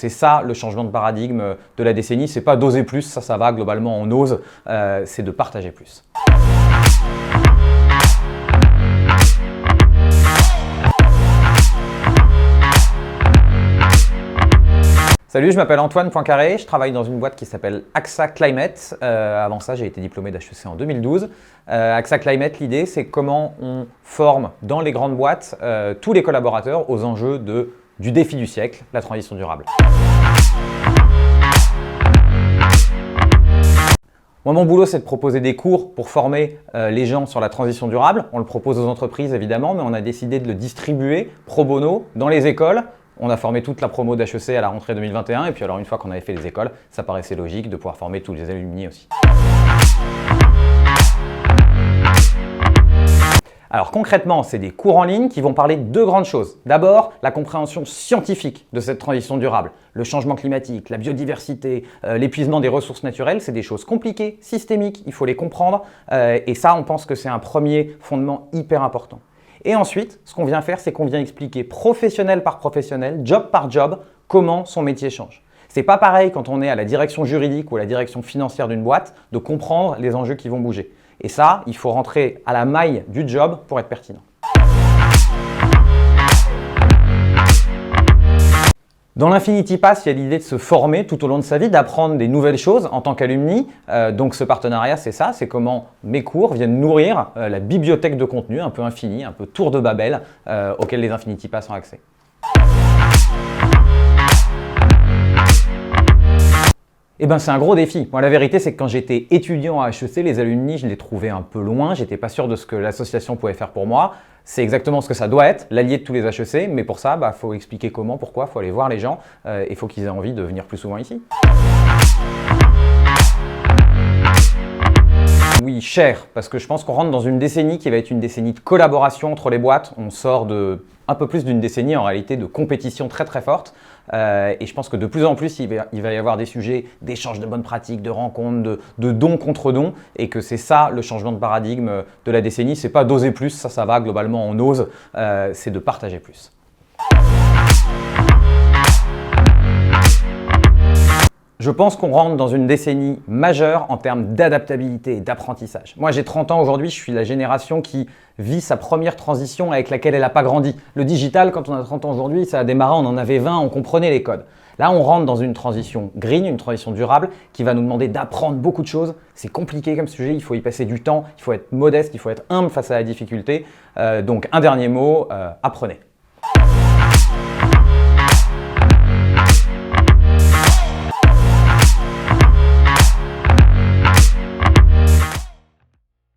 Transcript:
c'est ça le changement de paradigme de la décennie. C'est pas d'oser plus, ça va, globalement on ose, c'est de partager plus. Salut, je m'appelle Antoine Poincaré, je travaille dans une boîte qui s'appelle AXA Climate. Avant ça, j'ai été diplômé d'HEC en 2012. AXA Climate, l'idée, c'est comment on forme dans les grandes boîtes tous les collaborateurs aux enjeux du défi du siècle, la transition durable. Moi, mon boulot, c'est de proposer des cours pour former les gens sur la transition durable. On le propose aux entreprises, évidemment, mais on a décidé de le distribuer pro bono dans les écoles. On a formé toute la promo d'HEC à la rentrée 2021 et puis alors une fois qu'on avait fait les écoles, ça paraissait logique de pouvoir former tous les alumni aussi. Alors concrètement, c'est des cours en ligne qui vont parler de deux grandes choses. D'abord, la compréhension scientifique de cette transition durable. Le changement climatique, la biodiversité, l'épuisement des ressources naturelles, c'est des choses compliquées, systémiques, il faut les comprendre et ça, on pense que c'est un premier fondement hyper important. Et ensuite, ce qu'on vient faire, c'est qu'on vient expliquer professionnel par professionnel, job par job, comment son métier change. C'est pas pareil quand on est à la direction juridique ou à la direction financière d'une boîte de comprendre les enjeux qui vont bouger. Et ça, il faut rentrer à la maille du job pour être pertinent. Dans l'Infinity Pass, il y a l'idée de se former tout au long de sa vie, d'apprendre des nouvelles choses en tant qu'alumni. Donc ce partenariat, c'est ça, c'est comment mes cours viennent nourrir la bibliothèque de contenu un peu infinie, un peu tour de Babel, auquel les Infinity Pass ont accès. Eh ben, c'est un gros défi. Moi, la vérité, c'est que quand j'étais étudiant à HEC, les alumni, je les trouvais un peu loin. J'étais pas sûr de ce que l'association pouvait faire pour moi. C'est exactement ce que ça doit être, l'allié de tous les HEC. Mais pour ça, faut expliquer comment, pourquoi, faut aller voir les gens et il faut qu'ils aient envie de venir plus souvent ici. Oui, cher, parce que je pense qu'on rentre dans une décennie qui va être une décennie de collaboration entre les boîtes. On sort de un peu plus d'une décennie en réalité de compétition très très forte. Et je pense que de plus en plus, il va y avoir des sujets d'échange de bonnes pratiques, de rencontres, de dons contre dons. Et que c'est ça le changement de paradigme de la décennie. C'est pas d'oser plus, ça va, globalement on ose, c'est de partager plus. Je pense qu'on rentre dans une décennie majeure en termes d'adaptabilité et d'apprentissage. Moi, j'ai 30 ans aujourd'hui, je suis la génération qui vit sa première transition avec laquelle elle n'a pas grandi. Le digital, quand on a 30 ans aujourd'hui, ça a démarré, on en avait 20, on comprenait les codes. Là, on rentre dans une transition green, une transition durable qui va nous demander d'apprendre beaucoup de choses. C'est compliqué comme sujet, il faut y passer du temps, il faut être modeste, il faut être humble face à la difficulté. Donc, un dernier mot, apprenez.